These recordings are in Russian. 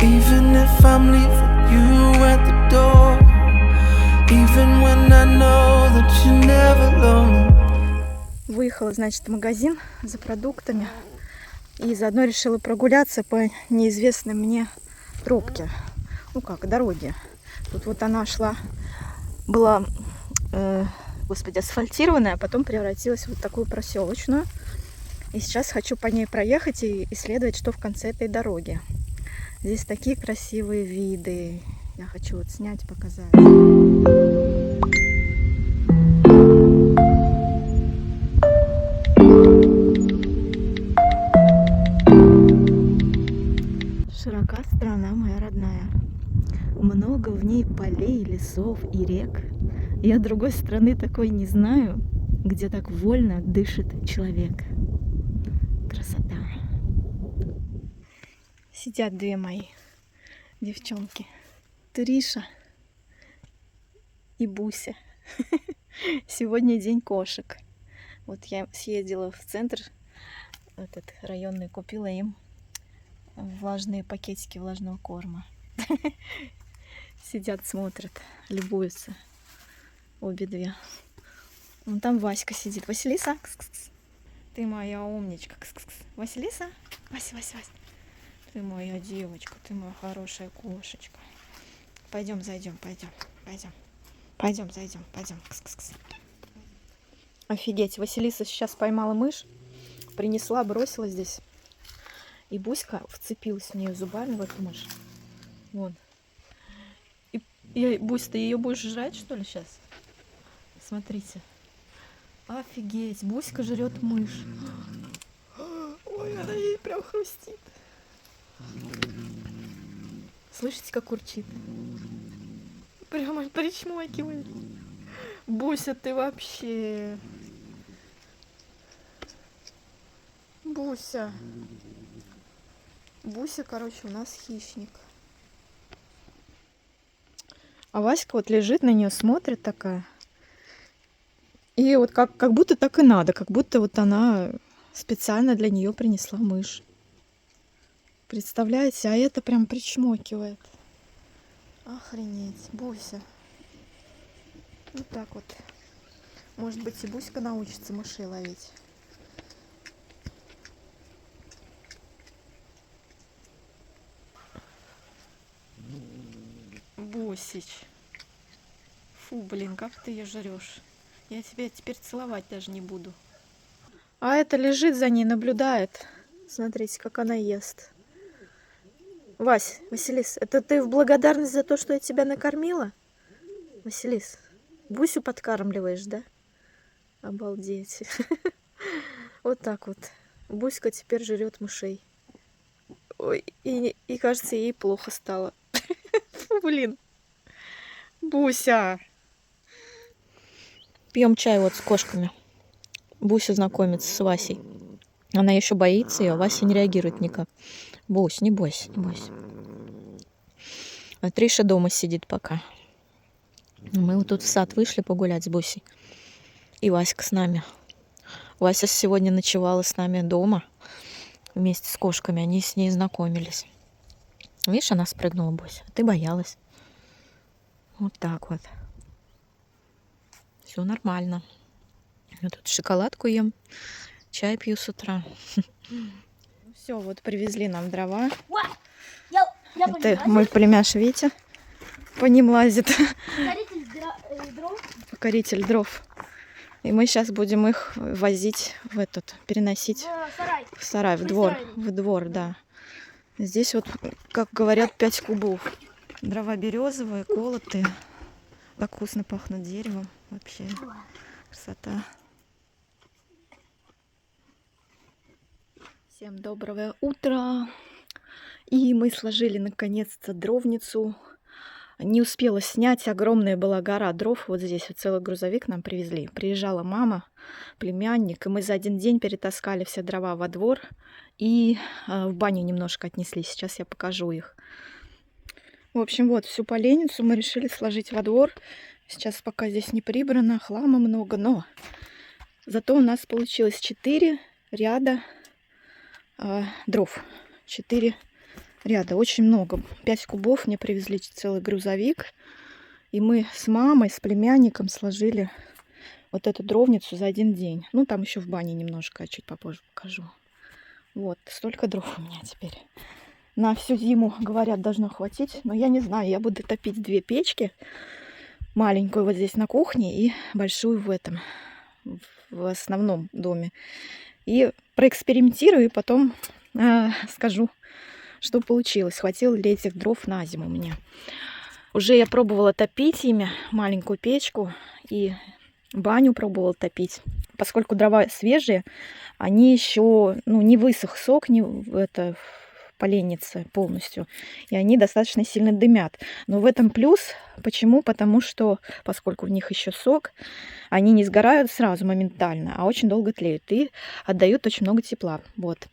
Even if I'm leaving you at the door, even when I know that you're never alone. Выехала, значит, в магазин за продуктами и заодно решила прогуляться по неизвестной мне тропке. Ну как, дороге. Тут вот она шла, была, господи, асфальтированная, а потом превратилась в вот такую проселочную. И сейчас хочу по ней проехать и исследовать, что в конце этой дороги. Здесь такие красивые виды. Я хочу вот снять, показать. Широка страна моя родная. Много в ней полей, лесов и рек. Я другой страны такой не знаю, где так вольно дышит человек. Красота. Сидят две мои девчонки. Триша и Буся. Сегодня день кошек. Вот я съездила в центр этот районный, купила им влажные пакетики влажного корма. Сидят, смотрят, любуются. Обе две. Вон там Васька сидит. Василиса, ты моя умничка. Василиса, Вася. Ты моя девочка, ты моя хорошая кошечка. Пойдем, зайдем, пойдем. Пойдем, зайдем, пойдем. Офигеть, Василиса сейчас поймала мышь, принесла, бросила здесь. И Буська вцепилась в нее зубами, в эту мышь. Вон. И Бусь, ты ее будешь жрать, что ли, сейчас? Смотрите. Офигеть, Буська жрет мышь. Ой, она ей прям хрустит. Слышите, как урчит? Прямо причмокивает. Буся, ты вообще... Буся. Буся, короче, у нас хищник. А Васька вот лежит на нее, смотрит такая. И вот как будто так и надо. Как будто вот она специально для нее принесла мышь. Представляете? А это прям причмокивает. Охренеть. Буся. Вот так вот. Может быть, и Буська научится мышей ловить. Бусич. Фу, блин, как ты ее жрешь. Я тебя теперь целовать даже не буду. А это лежит за ней, наблюдает. Смотрите, как она ест. Василис, это ты в благодарность за то, что я тебя накормила? Василис, Бусю подкармливаешь, да? Обалдеть. Вот так вот. Буська теперь жрет мышей. Ой, и кажется, ей плохо стало. Фу, блин. Буся. Пьем чай вот с кошками. Буся знакомится с Васей. Она еще боится ее, а Вася не реагирует никак. Бусь, не бойся, не бойся. А Триша дома сидит пока. Мы вот тут в сад вышли погулять с Бусей. И Васька с нами. Вася сегодня ночевала с нами дома. Вместе с кошками. Они с ней знакомились. Видишь, она спрыгнула, Буся. Ты боялась. Вот так вот. Все нормально. Я тут шоколадку ем. Чай пью с утра. Все, вот привезли нам дрова. Это мой племяш Витя. По ним лазит. Покоритель дров. И мы сейчас будем их возить в этот, переносить в сарай, в двор, да. Здесь вот, как говорят, 5 кубов. Дрова березовые, колотые. Так вкусно пахнут деревом. Вообще красота. Всем доброго утра. И мы сложили наконец-то дровницу. Не успела снять, огромная была гора дров. Вот здесь вот целый грузовик нам привезли. Приезжала мама, племянник, и мы за один день перетаскали все дрова во двор и в баню немножко отнесли. Сейчас я покажу их. В общем, вот всю поленницу мы решили сложить во двор. Сейчас пока здесь не прибрано, хлама много, но зато у нас получилось 4 ряда дров. 4 ряда. Очень много. 5 кубов мне привезли целый грузовик. И мы с мамой, с племянником сложили вот эту дровницу за один день. Ну, там еще в бане немножко, чуть попозже покажу. Вот, столько дров у меня теперь. На всю зиму, говорят, должно хватить. Но я не знаю, я буду топить 2 печки. Маленькую вот здесь на кухне и большую в этом, в основном доме. И проэкспериментирую, и потом скажу, что получилось. Хватило ли этих дров на зиму мне. Уже я пробовала топить ими маленькую печку и баню пробовала топить. Поскольку дрова свежие, они еще, не высох сок, не в поленнице полностью, и они достаточно сильно дымят. Но в этом плюс. Почему? Потому что, поскольку в них еще сок, они не сгорают сразу моментально, а очень долго тлеют и отдают очень много тепла. Вот.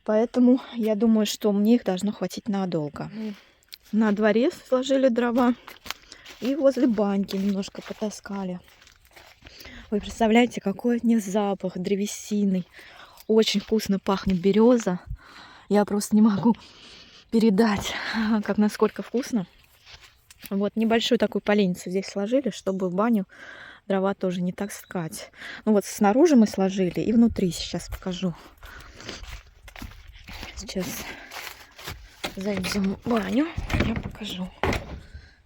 Поэтому я думаю, что мне их должно хватить надолго. На дворе сложили дрова и возле баньки немножко потаскали. Вы представляете, какой от них запах древесины. Очень вкусно пахнет береза. Я просто не могу передать, как насколько вкусно. Вот небольшую такую поленницу здесь сложили, чтобы в баню дрова тоже не таскать. Ну вот снаружи мы сложили и внутри сейчас покажу. Сейчас зайдем в баню, я покажу.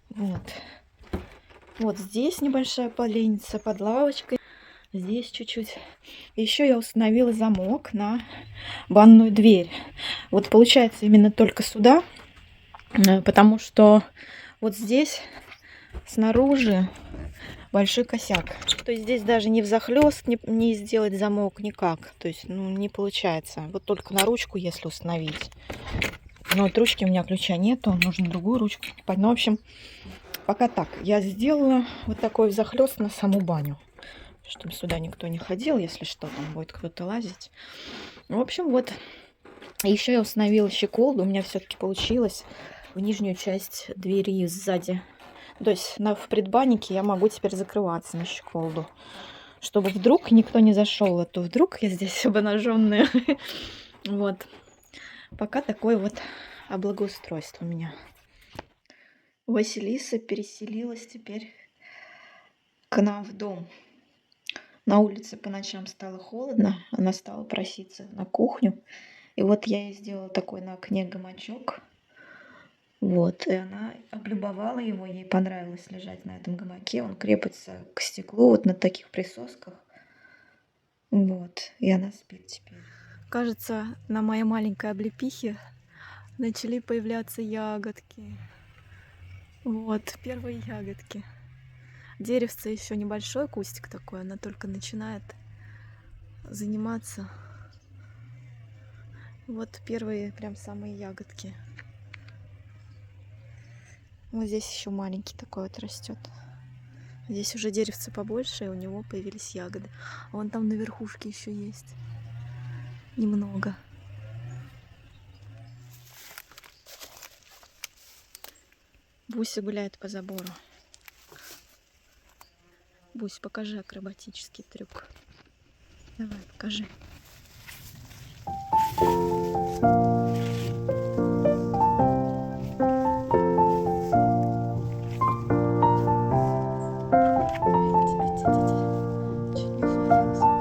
Вот. Вот здесь небольшая поленница под лавочкой. Здесь чуть-чуть. Еще я установила замок на банную дверь. Вот получается именно только сюда, потому что вот здесь снаружи большой косяк. То есть здесь даже не взахлёст не сделать замок никак. То есть не получается. Вот только на ручку, если установить. Но от ручки у меня ключа нету. Нужно другую ручку покупать. Ну, в общем, пока так. Я сделала вот такой взахлёст на саму баню. Чтобы сюда никто не ходил, если что, там будет кто-то лазить. В общем, вот. Еще я установила щеколду. У меня все-таки получилось в нижнюю часть двери сзади. То есть в предбаннике я могу теперь закрываться на щеколду. Чтобы вдруг никто не зашел, а то вдруг я здесь обнаженная. Вот. Пока такое вот облагоустройство у меня. Василиса переселилась теперь к нам в дом. На улице по ночам стало холодно, она стала проситься на кухню. И вот я ей сделала такой на окне гамачок. Вот, и она облюбовала его, ей понравилось лежать на этом гамаке. Он крепится к стеклу вот на таких присосках. Вот, и она спит теперь. Кажется, на моей маленькой облепихе начали появляться ягодки. Вот, первые ягодки. Деревце еще небольшой, кустик такой, она только начинает заниматься. Вот первые прям самые ягодки. Вот здесь еще маленький такой вот растет. Здесь уже деревце побольше, и у него появились ягоды. А вон там на верхушке еще есть. Немного. Буся гуляет по забору. Бусь, покажи акробатический трюк. Давай, покажи. Чуть не свалился.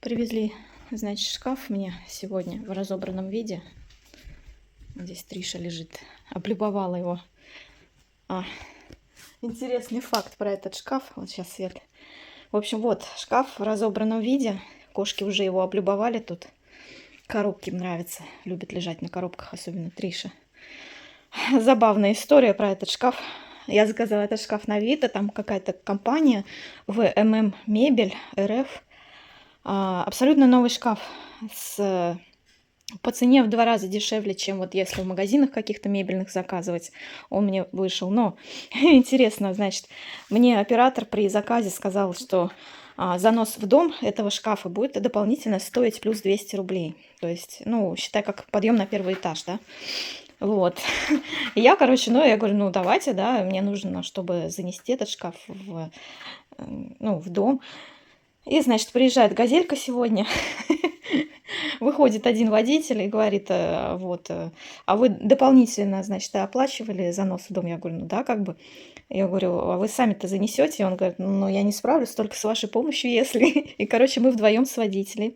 Привезли, значит, шкаф мне сегодня в разобранном виде. Здесь Триша лежит. Облюбовала его. Интересный факт про этот шкаф. Вот сейчас свет. В общем, вот шкаф в разобранном виде. Кошки уже его облюбовали тут. Коробки им нравятся. Любят лежать на коробках, особенно Триша. Забавная история про этот шкаф. Я заказала этот шкаф на Авито. Там какая-то компания ВММ Мебель РФ. Абсолютно новый шкаф по цене в 2 раза дешевле, чем вот если в магазинах каких-то мебельных заказывать. Он мне вышел. Но интересно, значит, мне оператор при заказе сказал, что занос в дом этого шкафа будет дополнительно стоить плюс 200 рублей. То есть, ну, считай, как подъем на первый этаж, да. Вот. Я, короче, я говорю, ну, давайте, да, мне нужно, чтобы занести этот шкаф в дом. И, значит, приезжает газелька сегодня, выходит один водитель и говорит, а вы дополнительно, значит, оплачивали занос в дом? Я говорю, ну да, как бы. Я говорю, а вы сами-то занесете? Он говорит, ну, я не справлюсь, только с вашей помощью, если. И, короче, мы вдвоем с водителем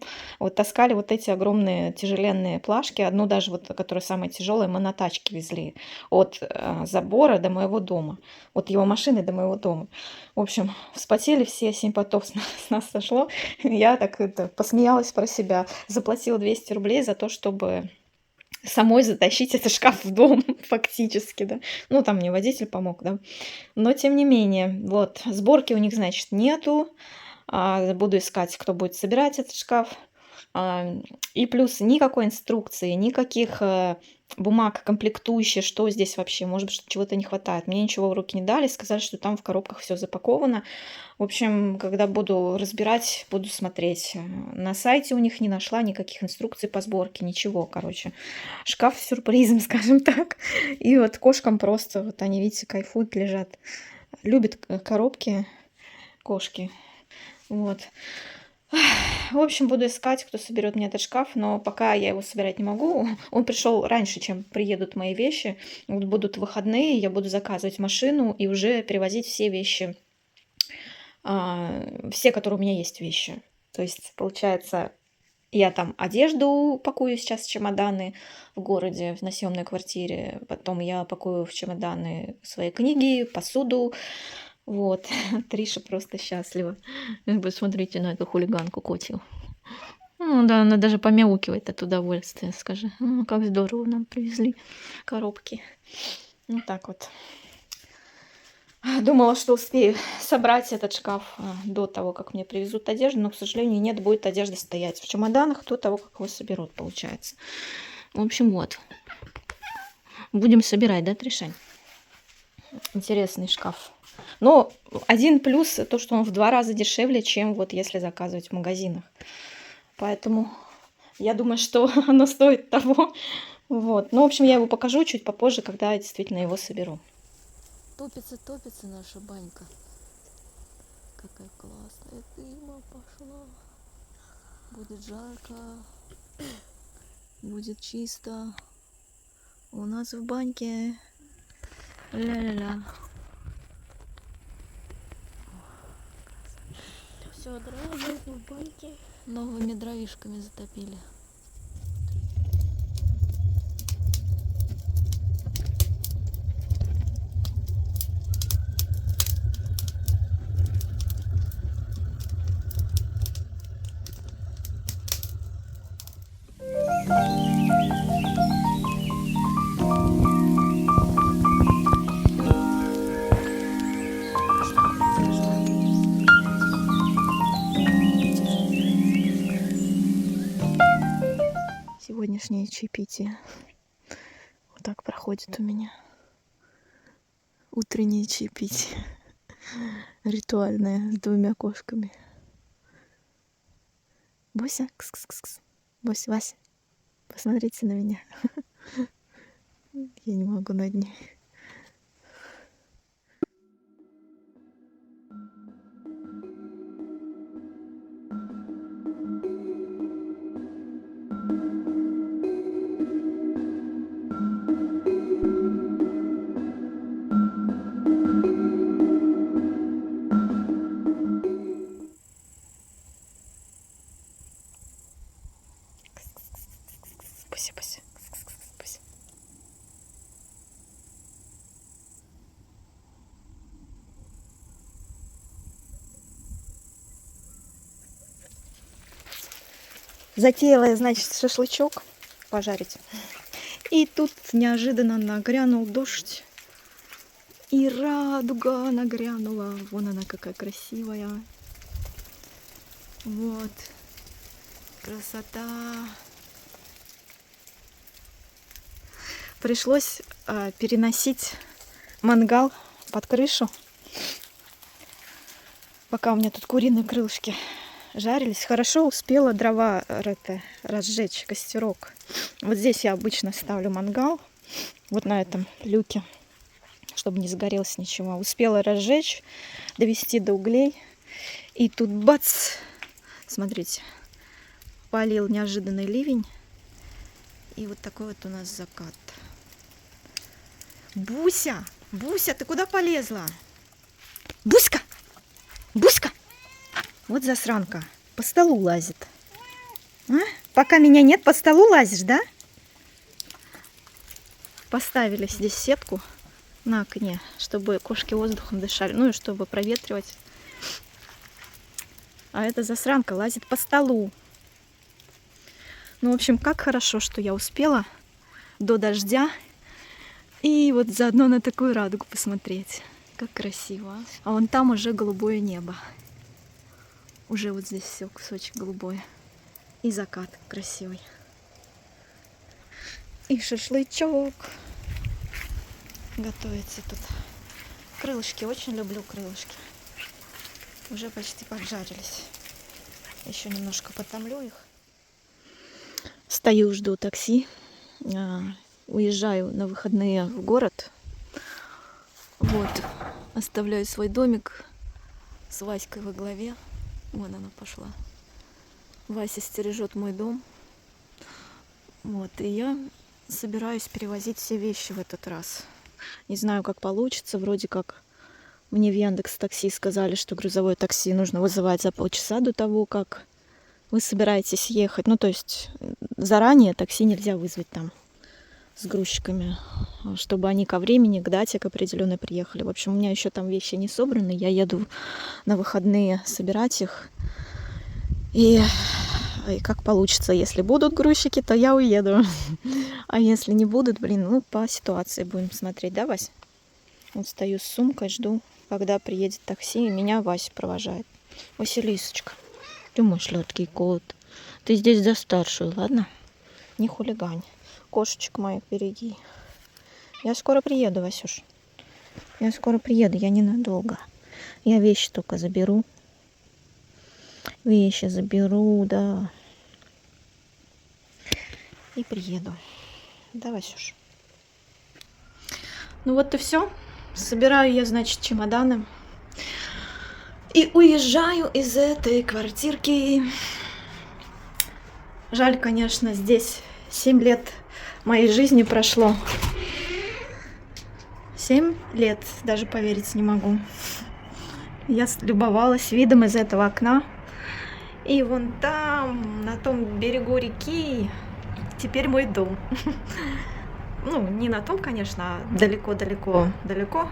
таскали вот эти огромные тяжеленные плашки. Одну даже, которая самая тяжелая, мы на тачке везли от забора до моего дома. От его машины до моего дома. В общем, вспотели все, 7 потов с нас сошло. Я так посмеялась про себя. Заплатила 200 рублей за то, чтобы самой затащить этот шкаф в дом, фактически, да. Ну, там мне водитель помог, да. Но, тем не менее, сборки у них, значит, нету. Буду искать, кто будет собирать этот шкаф. И плюс никакой инструкции, никаких бумаг комплектующих, что здесь вообще, может быть, чего-то не хватает. Мне ничего в руки не дали, сказали, что там в коробках все запаковано. В общем, когда буду разбирать, буду смотреть. На сайте у них не нашла никаких инструкций по сборке, ничего, короче. Шкаф с сюрпризом, скажем так. И кошкам просто, они, видите, кайфуют, лежат. Любят коробки кошки. Вот. В общем, буду искать, кто соберет мне этот шкаф, но пока я его собирать не могу. Он пришел раньше, чем приедут мои вещи. Будут выходные, я буду заказывать машину и уже перевозить все вещи, все, которые у меня есть вещи. То есть, получается, я там одежду пакую сейчас в чемоданы в городе, на съемной квартире. Потом я пакую в чемоданы свои книги, посуду. Вот, Триша просто счастлива. Посмотрите на эту хулиганку котью. Ну да, она даже помяукивает от удовольствия, скажи. Как здорово нам привезли коробки. Вот так вот. Думала, что успею собрать этот шкаф до того, как мне привезут одежду, но, к сожалению, нет, будет одежда стоять в чемоданах до того, как его соберут, получается. В общем, Будем собирать, да, Тришань? Интересный шкаф. Но один плюс то, что он в 2 раза дешевле, чем если заказывать в магазинах. Поэтому я думаю, что оно стоит того. Ну, в общем, я его покажу чуть попозже, когда я действительно его соберу. Топится наша банька. Какая классная дыма пошла. Будет жарко. Будет чисто. У нас в баньке. Ля-ля-ля. Все, дрова в баньке. Новыми дровишками затопили. Сегодняшнее чаепитие вот так проходит у меня. Утреннее чаепитие. Ритуальное с 2 кошками. Бося, кс-кс-кс. Бося, Вася, посмотрите на меня. Я не могу над ней. Бося. Затеяла я, значит, шашлычок пожарить. И тут неожиданно нагрянул дождь. И радуга нагрянула. Вон она какая красивая. Вот. Красота. Пришлось переносить мангал под крышу. Пока у меня тут куриные крылышки жарились, хорошо успела дрова разжечь, костерок. Вот здесь я обычно ставлю мангал, вот на этом люке, чтобы не загорелось ничего. Успела разжечь, довести до углей. И тут бац! Смотрите, полил неожиданный ливень. И вот такой вот у нас закат. Буся! Буся, ты куда полезла? Буська! Буська! Вот засранка. По столу лазит. А? Пока меня нет, по столу лазишь, да? Поставили здесь сетку на окне, чтобы кошки воздухом дышали. Ну и чтобы проветривать. А эта засранка лазит по столу. Ну, в общем, как хорошо, что я успела до дождя. И вот заодно на такую радугу посмотреть. Как красиво. А вон там уже голубое небо. Уже вот здесь все кусочек голубой. И закат красивый. И шашлычок готовится тут. Крылышки, очень люблю крылышки. Уже почти поджарились. Еще немножко потомлю их. Стою, жду такси. Уезжаю на выходные в город. Вот. Оставляю свой домик с Васькой во главе. Вон она пошла. Вася стережет мой дом. Вот. И я собираюсь перевозить все вещи в этот раз. Не знаю, как получится. Вроде как мне в Яндекс.Такси сказали, что грузовое такси нужно вызывать за полчаса до того, как вы собираетесь ехать. Ну, то есть заранее такси нельзя вызвать там с грузчиками, чтобы они ко времени, к дате к определенной приехали. В общем, у меня еще там вещи не собраны. Я еду на выходные собирать их. И как получится, если будут грузчики, то я уеду. А если не будут, ну, по ситуации будем смотреть, да, Вась? Вот стою с сумкой, жду, когда приедет такси, и меня Вася провожает. Василисочка, ты мой сладкий кот. Ты здесь за старшую, ладно? Не хулигань. Кошечек моих береги. Я скоро приеду, Васюш. Я скоро приеду, я ненадолго. Я вещи только заберу. Вещи заберу, да. И приеду. Да, Васюш? Ну вот и все. Собираю я, значит, чемоданы. И уезжаю из этой квартирки. Жаль, конечно, здесь 7 лет моей жизни прошло. 7 лет, даже поверить не могу. Я любовалась видом из этого окна. И вон там, на том берегу реки, теперь мой дом. Ну, не на том, конечно, а далеко-далеко-далеко.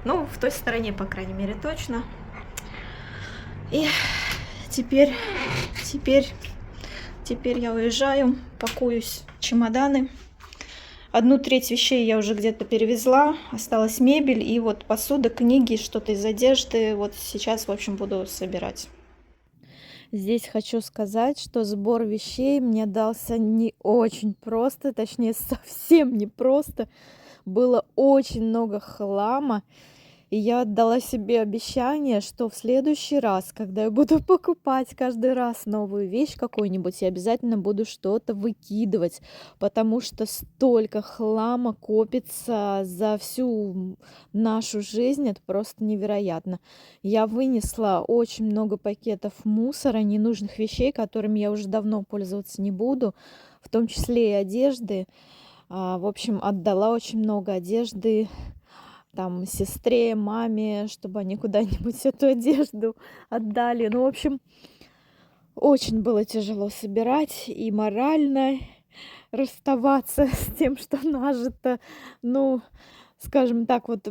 Ну, в той стороне, по крайней мере, точно. И теперь я уезжаю, пакуюсь в чемоданы. 1/3 вещей я уже где-то перевезла. Осталась мебель и вот посуда, книги, что-то из одежды. Вот сейчас, в общем, буду собирать. Здесь хочу сказать, что сбор вещей мне дался не очень просто, точнее, совсем не просто. Было очень много хлама. И я отдала себе обещание, что в следующий раз, когда я буду покупать каждый раз новую вещь какую-нибудь, я обязательно буду что-то выкидывать, потому что столько хлама копится за всю нашу жизнь, это просто невероятно. Я вынесла очень много пакетов мусора, ненужных вещей, которыми я уже давно пользоваться не буду, в том числе и одежды. В общем, отдала очень много одежды, там, сестре, маме, чтобы они куда-нибудь эту одежду отдали. Ну, в общем, очень было тяжело собирать и морально расставаться с тем, что нажито. Ну, скажем так, вот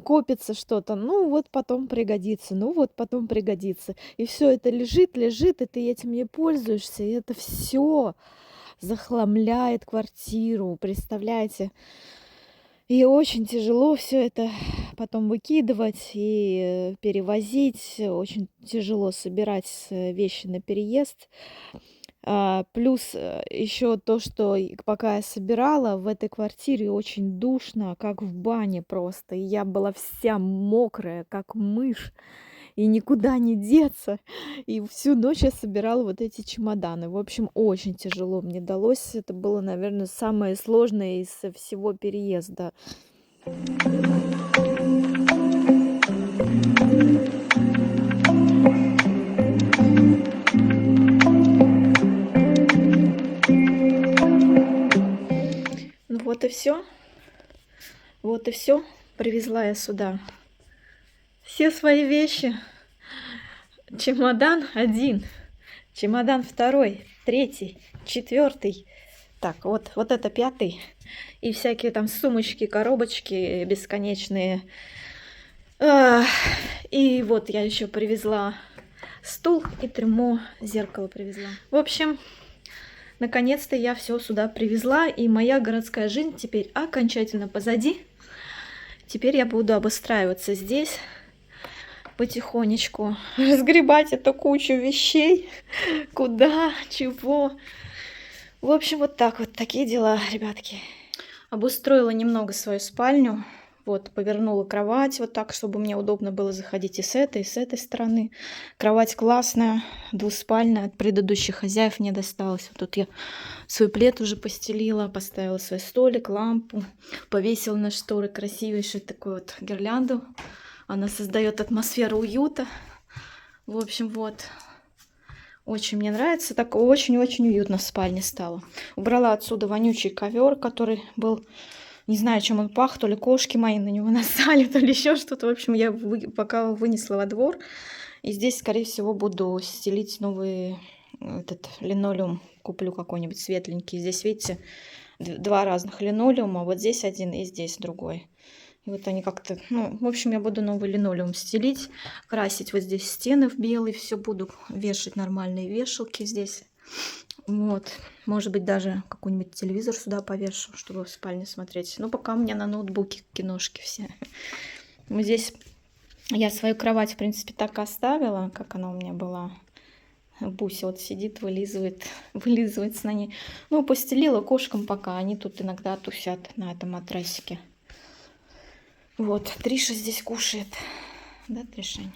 копится что-то, ну вот потом пригодится, ну вот потом пригодится. И все это лежит, и ты этим не пользуешься, и это все захламляет квартиру, представляете? И очень тяжело все это потом выкидывать и перевозить. Очень тяжело собирать вещи на переезд. Плюс еще то, что пока я собирала, в этой квартире очень душно, как в бане просто. И я была вся мокрая, как мышь. и никуда не деться. И всю ночь я собирала вот эти чемоданы. В общем, очень тяжело мне далось. Это было, наверное, самое сложное из всего переезда. Ну вот и все. Вот и все. Привезла я сюда все свои вещи. Чемодан 1, чемодан 2, 3, 4. Так, вот это 5. И всякие там сумочки, коробочки бесконечные. И вот я еще привезла стул и трюмо, зеркало привезла. В общем, наконец-то я все сюда привезла, и моя городская жизнь теперь окончательно позади. Теперь я буду обустраиваться здесь потихонечку, разгребать эту кучу вещей, куда, чего. В общем, вот так вот, такие дела, ребятки. Обустроила немного свою спальню. Вот, повернула кровать вот так, чтобы мне удобно было заходить и с этой стороны. Кровать классная, двуспальная, от предыдущих хозяев мне досталось. Вот тут я свой плед уже постелила, поставила свой столик, лампу, повесила на шторы красивейшую такую вот гирлянду. Она создает атмосферу уюта. В общем, вот. Очень мне нравится. Так очень-очень уютно в спальне стало. Убрала отсюда вонючий ковер, который был... Не знаю, чем он пах. То ли кошки мои на него насали, то ли еще что-то. В общем, я пока вынесла во двор. И здесь, скорее всего, буду стелить новый линолеум. Куплю какой-нибудь светленький. Здесь, видите, 2 разных линолеума. Вот здесь один и здесь другой. И вот они как-то, ну, в общем, я буду новый линолеум стелить, красить вот здесь стены в белый, все буду вешать нормальные вешалки здесь. Вот, может быть, даже какой-нибудь телевизор сюда повешу, чтобы в спальне смотреть. Но пока у меня на ноутбуке киношки все. Вот здесь я свою кровать, в принципе, так и оставила, как она у меня была. Буся вот сидит, вылизывается на ней. Ну, постелила кошкам пока, они тут иногда тусят на этом матрасике. Вот, Триша здесь кушает. Да, Тришань?